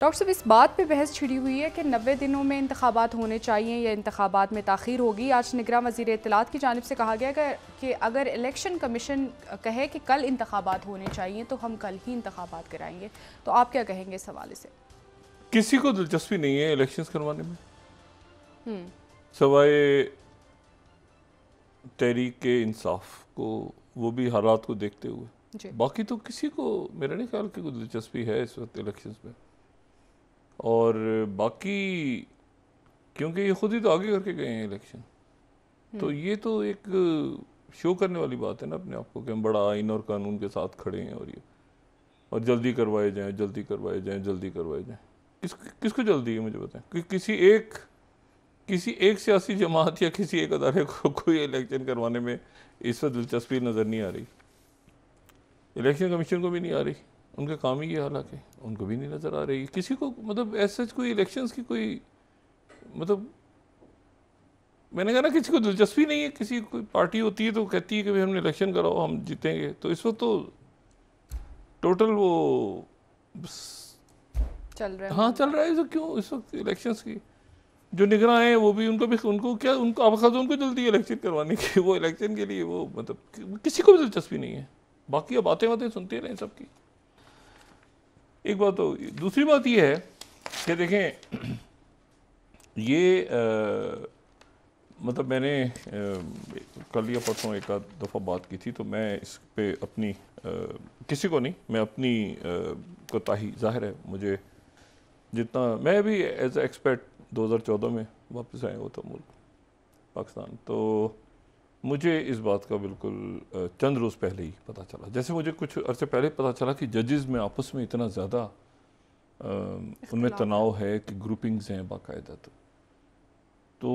Doctor साहब, इस बात पे बहस छिड़ी हुई है कि 90 दिनों में इंतखाबात होने चाहिए या इंतखाबात में ताख़ीर होगी। आज निगरां वज़ीर इत्तलात की जानिब से कहा गया कि अगर इलेक्शन कमीशन कहे कि कल इंतखाबात होने चाहिए तो हम कल ही इंतखाबात कराएंगे। तो आप क्या कहेंगे इस हवाले से? किसी को दिलचस्पी नहीं है इलेक्शंस करवाने में हम्म। सवाए तहरीक इंसाफ को, वो भी हालात को देखते हुए। जी। बाकी तो किसी को मेरा नहीं ख्याल कि कोई दिलचस्पी है इस वक्त इलेक्शंस में। और बाकी क्योंकि ये खुद ही तो आगे करके गए हैं इलेक्शन, तो ये तो एक शो करने वाली बात है ना अपने आप को कि हम बड़ा आइन और कानून के साथ खड़े हैं और जल्दी करवाए जाएं, जल्दी करवाए जाएं, जल्दी करवाए जाएं। किसको जल्दी है मुझे बताएं कि किसी एक सियासी जमात या किसी एक अदारे को कोई इलेक्शन करवाने में इस वक्त दिलचस्पी नज़र नहीं आ रही। इलेक्शन कमीशन को भी नहीं आ रही, उनका काम ही ये हालांकि उनको भी नहीं नज़र आ रही किसी को। मतलब ऐसा कोई इलेक्शंस की कोई मतलब मैंने कहा ना किसी को दिलचस्पी नहीं है। किसी कोई पार्टी होती है तो कहती है कि भाई हमने इलेक्शन कराओ हम जीतेंगे। तो इस वक्त तो टोटल वो चल रहा है हाँ चल रहा है। तो क्यों इस वक्त इलेक्शंस की जो निगरान है वो भी उनको क्या उनको अब खास उनको जल्दी है इलेक्शन करवाने की। वो इलेक्शन के लिए वो मतलब किसी को भी दिलचस्पी नहीं है। बाकी अब बातें सुनते रहे सबकी। एक बात तो दूसरी बात ये है कि देखें ये मतलब मैंने कल या परसों एक आध दफ़ा बात की थी तो मैं इस पे अपनी किसी को नहीं मैं अपनी कोताही ज़ाहिर है मुझे जितना मैं भी एज एक्सपर्ट 2014 में वापस आया हुआ था मुल्क पाकिस्तान। तो मुझे इस बात का बिल्कुल चंद रोज़ पहले ही पता चला। जैसे मुझे कुछ अरसे पहले पता चला कि जजेस में आपस में इतना ज़्यादा उनमें तनाव है कि ग्रुपिंग्स हैं बाकायदा। तो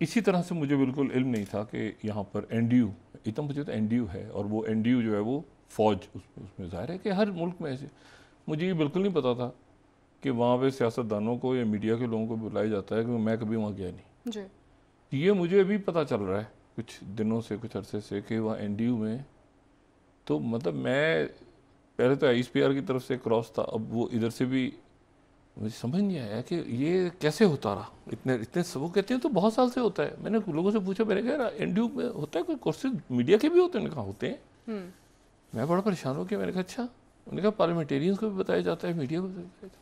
इसी तरह से मुझे बिल्कुल इल्म नहीं था कि यहाँ पर एनडीयू इतना मुझे तो एनडीयू है और वो एनडीयू जो है वो फ़ौज उसमें ज़ाहिर है कि हर मुल्क में ऐसे। मुझे ये बिल्कुल नहीं पता था कि वहाँ पे सियासतदानों को या मीडिया के लोगों को बुलाया जाता है कि मैं कभी वहाँ गया नहीं जी। ये मुझे अभी पता चल रहा है कुछ दिनों से कुछ अरसे से कि वहाँ एनडीयू में तो मतलब मैं पहले तो ISPR की तरफ से क्रॉस था, अब वो इधर से भी मुझे समझ नहीं आया कि ये कैसे होता रहा इतने इतने वो कहते हैं तो बहुत साल से होता है। मैंने लोगों से पूछा, मैंने कहा एनडीयू में होता है कोई कोर्सेज मीडिया के भी होते हैं? कहा होते हैं। मैं बड़ा परेशान हो गया। मैंने कहा अच्छा। उन्होंने कहा पार्लियामेंटेरियंस को भी बताया जाता है, मीडिया को भी बताया जाता है।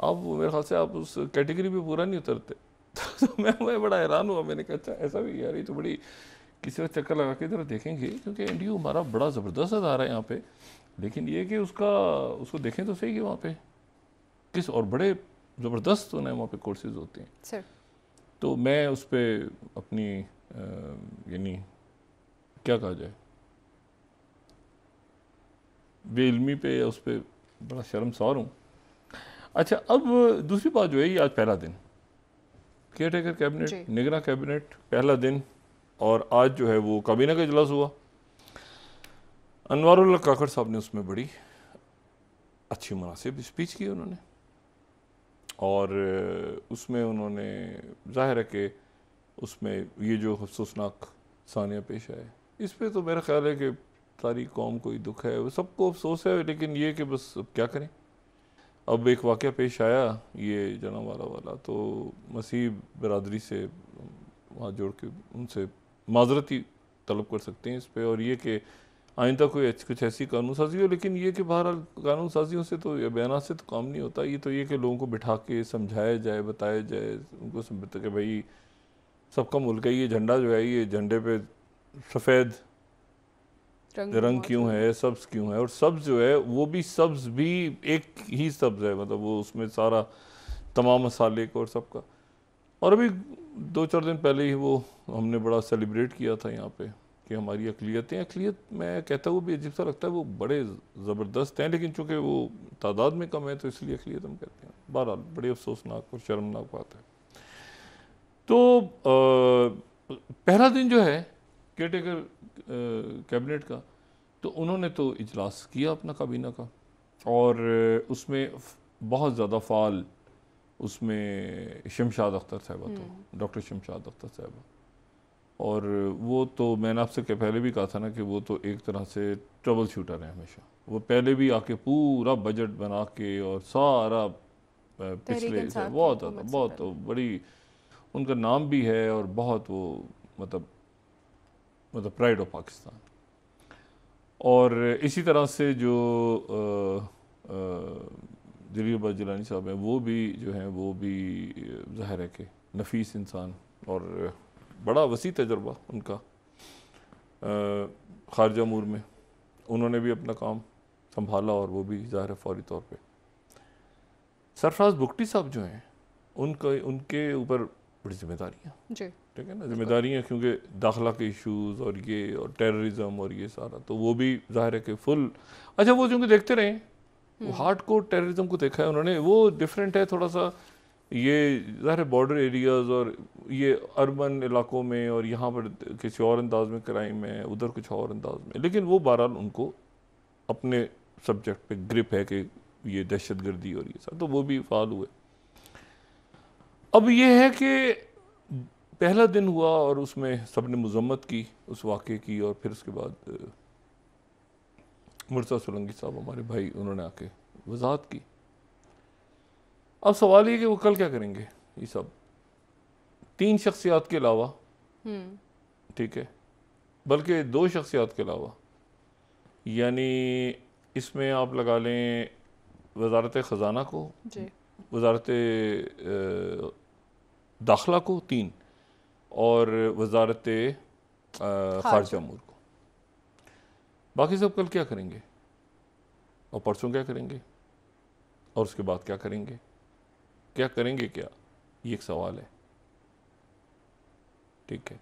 अब मेरे ख्याल से आप उस कैटेगरी में पूरा नहीं उतरते। तो मैं बड़ा हैरान हुआ। मैंने कहा अच्छा ऐसा भी यार, ये तो बड़ी किसी वक्त चक्कर लगा के इधर देखेंगे क्योंकि एनडीयू हमारा बड़ा ज़बरदस्त अदारा है यहाँ पे। लेकिन ये कि उसको देखें तो सही कि वहाँ पे किस और बड़े ज़बरदस्त होना है वहाँ पे कोर्सेज होते हैं सर। तो मैं उस पर अपनी यानी क्या कहा जाए बेइल्मी पे या उस पर बड़ा शर्मसार हूँ। अच्छा, अब दूसरी बात जो है, ये आज पहला दिन केयर टेकर कैबिनेट निगरां कैबिनेट पहला दिन और आज जो है वो काबीना का इजलास हुआ। अनवारुल्लाह काकड़ साहब ने उसमें बड़ी अच्छी मुनासिब स्पीच की उन्होंने और उसमें उन्होंने जाहिर है कि उसमें ये जो अफसोसनाक सानिया पेश आए इस पे तो मेरा ख्याल है कि सारी कौम को ही दुख है, वो सबको अफसोस है। लेकिन ये कि बस अब क्या करें। अब एक वाक़या पेश आया ये जनावाला वाला, तो मसीह बरदरी से वहाँ जोड़ के उनसे माजरत ही तलब कर सकते हैं इस पर। और ये कि आइंदा कोई कुछ ऐसी कानून साजी हो। लेकिन ये कि बहरहाल कानून साजियों से तो या बयान से तो काम नहीं होता। ये तो ये कि लोगों को बिठा के समझाया जाए, बताया जाए, उनको समझते कि भाई सबका मुल्क है, ये झंडा जो है ये झंडे पे सफ़ेद रंग क्यों है, सब्ज़ क्यों है। और सब्ज़ जो है वो भी सब्ज़ भी एक ही सब्ज़ है, मतलब वो उसमें सारा तमाम मसाले को और सबका। और अभी 2-4 दिन पहले ही वो हमने बड़ा सेलिब्रेट किया था यहाँ पे कि हमारी अकलियत मैं कहता हूँ भी अजीब सा लगता है, वो बड़े ज़बरदस्त हैं। लेकिन चूँकि वो तादाद में कम है तो इसलिए अकलियत हम कहते हैं। बहरहाल बड़ी अफसोसनाक और शर्मनाक बात है। तो पहला दिन जो है केयर टेकर कैबिनेट का, तो उन्होंने तो इजलास किया अपना काबीना का और उसमें बहुत ज़्यादा फ़ाल उसमें शमशाद अख्तर साहबा, तो डॉक्टर शमशाद अख्तर साहबा। और वो तो मैंने आपसे पहले भी कहा था ना कि वो तो एक तरह से ट्रबल शूटर है हमेशा। वो पहले भी आके पूरा बजट बना के और सारा पिछले से बहुत ज़्यादा, बहुत बड़ी उनका नाम भी है और बहुत वो मतलब प्राइड ऑफ पाकिस्तान। और इसी तरह से जो जलील अब्बास जिलानी साहब हैं, वो भी जो हैं वो भी ज़ाहिर है कि नफीस इंसान और बड़ा वसी तजुर्बा उनका खारजा अमूर में, उन्होंने भी अपना काम संभाला और वो भी ज़ाहिर है फौरी तौर पे। सरफराज बुगटी साहब जो हैं उनके ऊपर बड़ी जिम्मेदारियाँ, ठीक है ना, जिम्मेदारियाँ, क्योंकि दाखिला के इश्यूज़ और ये और टेररिज्म और ये सारा, तो वो भी ज़ाहिर है कि फुल अच्छा वो क्योंकि देखते रहे, वो हार्ड कोर टेररिज्म को देखा है उन्होंने, वो डिफरेंट है थोड़ा सा, ये ज़ाहिर है बॉर्डर एरियाज़ और ये अर्बन इलाकों में और यहाँ पर किसी और अंदाज में क्राइम है, उधर कुछ और अंदाज में, लेकिन वो बहरहाल उनको अपने सब्जेक्ट पे ग्रिप है कि ये दहशत गर्दी और ये सब, तो वो भी फाल हुए। अब ये है कि पहला दिन हुआ और उसमें सबने मजम्मत की उस वाक़े की, और फिर उसके बाद मुर्तज़ा सोलंकी साहब हमारे भाई, उन्होंने आके वजाहत की। अब सवाल ये कि वो कल क्या करेंगे, ये सब 3 शख्सियात के अलावा, ठीक है, बल्कि 2 शख्सियात के अलावा, यानी इसमें आप लगा लें वजारत ख़जाना को, वजारत दाखिला को 3, और वजारत खारजा अमूर को। बाकी सब कल क्या करेंगे और परसों क्या करेंगे और उसके बाद क्या करेंगे, क्या करेंगे क्या, ये एक सवाल है, ठीक है।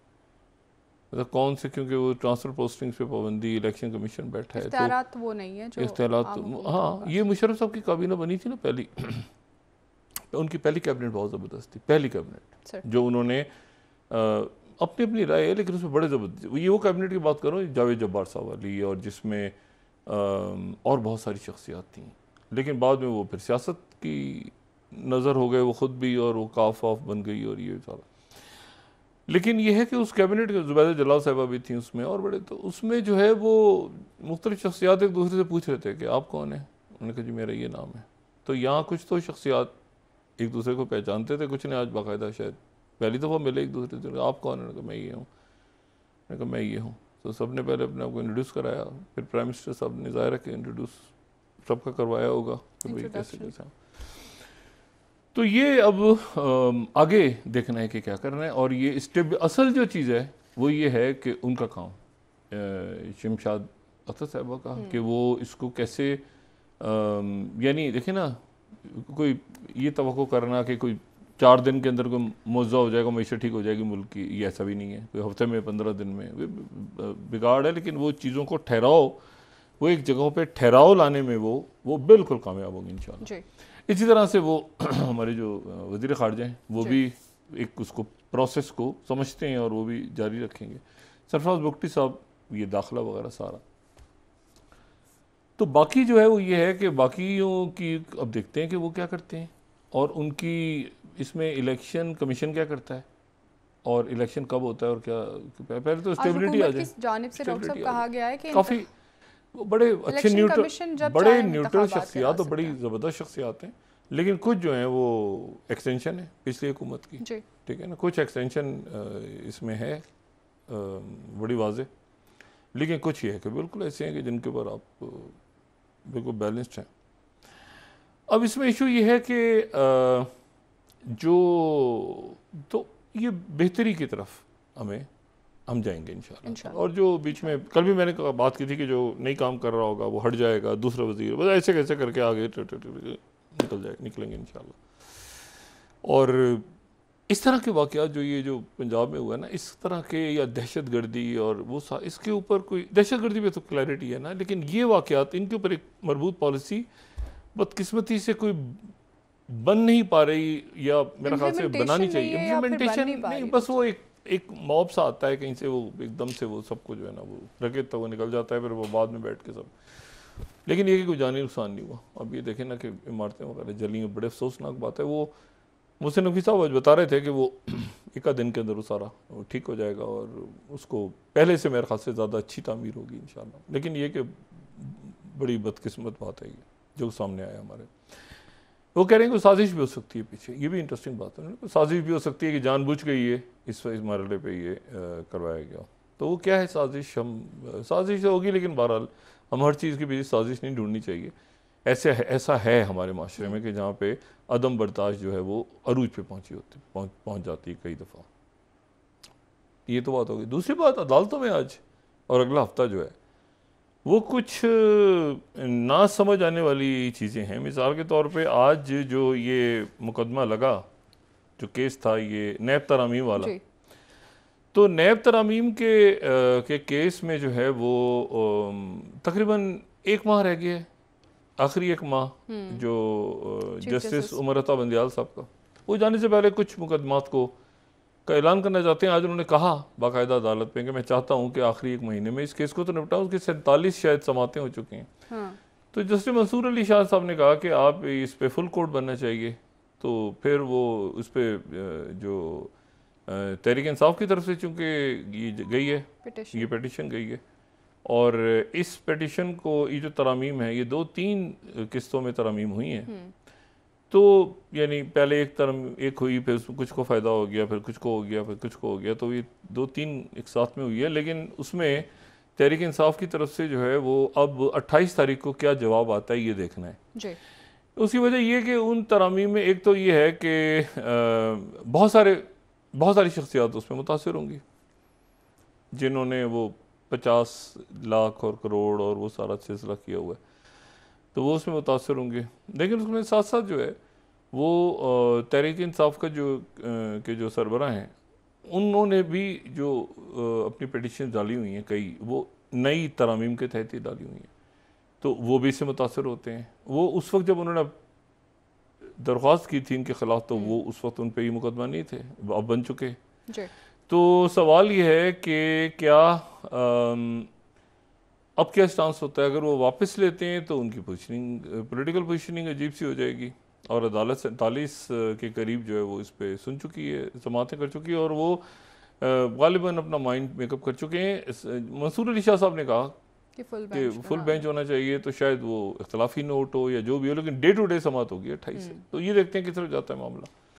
मतलब कौन से, क्योंकि वो ट्रांसफर पोस्टिंग्स पे पाबंदी, इलेक्शन कमीशन बैठा है, तो वो नहीं है जो इख्तियारात, हाँ, ये मुशर्रफ साहब की काबीना बनी थी ना पहली उनकी पहली कैबिनेट बहुत ज़बरदस्त थी, पहली कैबिनेट जो उन्होंने अपनी अपनी राय है, लेकिन उसमें बड़े ज़बरदस्त, ये वो कैबिनेट की बात करो जावेद जब्बार साहब वाली, और जिसमें और बहुत सारी शख्सियात थी, लेकिन बाद में वो फिर सियासत की नज़र हो गए वो ख़ुद भी, और वो काफ वाफ बन गई और ये सारा। लेकिन ये है कि उस कैबिनेट के ज़ुबैदा जलाल साहिबा भी थी उसमें और बड़े, तो उसमें जो है वो मुख्तलिफ शख्सियात एक दूसरे से पूछ रहे थे कि आप कौन हैं, उन्होंने कहा जी मेरा ये नाम है। तो यहाँ कुछ तो शख्सियात एक दूसरे को पहचानते थे, कुछ ने आज बाकायदा शायद पहली दफ़ा मिले एक दूसरे से, आप कौन है, मैं ये हूँ, मैंने कहा मैं ये हूँ। तो सब ने पहले अपने आप को इंट्रोड्यूस कराया, फिर प्राइम मिनिस्टर साहब ने ज़ाहिर है कि इंट्रोड्यूस सबका करवाया होगा कि भाई कैसे कैसे। तो ये अब आगे देखना है कि क्या करना है, और ये स्टेप, असल जो चीज़ है वो ये है कि उनका काम शमशाद अख्तर साहबा का, कि वो इसको कैसे, यानी देखें ना, कोई ये तवक्को करना कि कोई 4 दिन के अंदर कोई मुआवजा हो जाएगा, मैशत ठीक हो जाएगी मुल्क की, ये ऐसा भी नहीं है। कोई हफ्ते में 15 दिन में बिगाड़ है, लेकिन वो चीज़ों को ठहराओ, वो एक जगहों पे ठहराव लाने में वो बिल्कुल कामयाब होंगे इंशाल्लाह। इसी तरह से वो हमारे जो वज़ीर ख़ारजा हैं वो भी एक उसको प्रोसेस को समझते हैं और वो भी जारी रखेंगे। सरफराज बुगटी साहब ये दाखिला वगैरह सारा, तो बाकी जो है वो ये है कि बाकियों की अब देखते हैं कि वो क्या करते हैं, और उनकी इसमें इलेक्शन कमीशन क्या करता है, और इलेक्शन कब होता है, और क्या, पहले तो स्टेबिलिटी आ जाए। जानिब से डॉक्टर साहब कहा गया है कि काफ़ी बड़े अच्छे न्यूट्रल शख्सियात और बड़ी ज़बरदस्त शख्सियात हैं, लेकिन कुछ जो हैं वो एक्सटेंशन है पिछली हुकूमत की, ठीक है ना, कुछ एक्सटेंशन इसमें है बड़ी वाज़ेह, लेकिन कुछ ये है कि बिल्कुल ऐसे हैं कि जिनके ऊपर आप बिल्कुल बैलेंस्ड हैं। अब इसमें इशू ये है कि जो तो ये बेहतरी की तरफ हम जाएंगे इंशाल्लाह। और जो बीच में कल भी मैंने बात की थी कि जो नहीं काम कर रहा होगा वो हट जाएगा, दूसरा वज़ीर, बस ऐसे कैसे करके आगे निकलेंगे इंशाल्लाह। और इस तरह के वाक़यात जो पंजाब में हुआ है ना, इस तरह के, या दहशत गर्दी और वो इसके ऊपर कोई दहशत गर्दी पे तो क्लैरिटी है ना, लेकिन ये वाक़यात इनके ऊपर एक मरबूत पॉलिसी बदकिस्मती से कोई बन नहीं पा रही, या मेरा ख्याल से बनानी चाहिए। इम्प्लीमेंटेशन नहीं, बस वो एक मॉब सा आता है कहीं से, वो एकदम से वो सबको जो है ना वो रखे तो वो निकल जाता है, फिर वो बाद में बैठ के सब, लेकिन ये कि कोई जानी नुकसान नहीं हुआ। अब ये देखें ना कि इमारतें वगैरह जली हैं, बड़े अफसोसनाक बात है। वो मुझसे नकवी साहब आज बता रहे थे कि वो 1 दिन के अंदर वो सारा ठीक हो जाएगा, और उसको पहले से मेरे ख्याल से ज़्यादा अच्छी तामीर होगी इंशाल्लाह। लेकिन ये कि बड़ी बदकिस्मत बात है ये जो सामने आया हमारे। वो कह रहे हैं कि साजिश भी हो सकती है पीछे, ये भी इंटरेस्टिंग बात है, साजिश भी हो सकती है कि जानबूझ के ये इस मरहले पे ये करवाया गया। तो वो क्या है साजिश, हम साजिश तो होगी, लेकिन बहरहाल हम हर चीज़ के पीछे साजिश नहीं ढूंढनी चाहिए। ऐसा है हमारे माशरे में कि जहाँ पे अदम बर्दाश्त जो है वो अरूज पे पहुँच जाती है कई दफ़ा। ये तो बात होगी। दूसरी बात, अदालतों में आज और अगला हफ्ता जो है वो कुछ ना समझ आने वाली चीज़ें हैं। मिसाल के तौर पे आज जो ये मुकदमा लगा, जो केस था ये नैब तरामीम वाला, तो नैब तरामीम के केस में जो है वो तकरीबन 1 माह रह गया है, आखिरी 1 माह जो जस्टिस उमर अता बंदियाल साहब का, वो जाने से पहले कुछ मुकदमात का ऐलान करना चाहते हैं। आज उन्होंने कहा बाकायदा अदालत में कि मैं चाहता हूं कि आखिरी 1 महीने में इस केस को तो निपटाऊं। उसकी 47 शायद समातें हो चुकी हैं। हाँ। तो जस्टिस मंसूर अली शाह साहब ने कहा कि आप इस पे फुल कोर्ट बनना चाहिए। तो फिर वो उस पर जो तहरीक इंसाफ की तरफ से चूँकि ये गई है, ये पिटीशन गई है, और इस पिटीशन को ये जो तरामीम है ये 2-3 किस्तों में तरामीम हुई हैं। तो यानी पहले एक हुई, फिर उसमें कुछ को फ़ायदा हो गया, फिर कुछ को हो गया, फिर कुछ को हो गया, तो ये 2-3 एक साथ में हुई है। लेकिन उसमें तहरीक इंसाफ की तरफ से जो है वो अब 28 तारीख को क्या जवाब आता है ये देखना है जी। उसकी वजह ये कि उन तरामीम में एक तो ये है कि बहुत सारी शख्सियात उसमें मुतासिर होंगी जिन्होंने वो 50 लाख और करोड़ और वो सारा सिलसिला किया हुआ है, तो वो उसमें मुतासर होंगे। लेकिन उसमें साथ साथ जो है वो तहरीक इंसाफ का जो सरबराह हैं उन्होंने भी जो अपनी पिटीशन डाली हुई हैं, कई वो नई तरामीम के तहत ही डाली हुई हैं, तो वो भी इससे मुतासर होते हैं। वो उस वक्त जब उन्होंने दरख्वास्त की थी इनके ख़िलाफ़, तो वो उस वक्त उन पर ये मुकदमा नहीं थे, अब बन चुके। तो सवाल ये है कि क्या अब क्या स्टांस होता है। अगर वो वापस लेते हैं तो उनकी पॉलिटिकल पोजीशनिंग अजीब सी हो जाएगी, और अदालत 47 के करीब जो है वो इस पे सुन चुकी है, समातें कर चुकी है, और वो गालिबन अपना माइंड मेकअप कर चुके हैं। मंसूर अली शाह साहब ने कहा कि फुल बेंच होना चाहिए, तो शायद वो इख्तलाफी नोट हो या जो भी हो, लेकिन डे टू डे समात होगी 28 से। तो ये देखते हैं किस तरह जाता है मामला।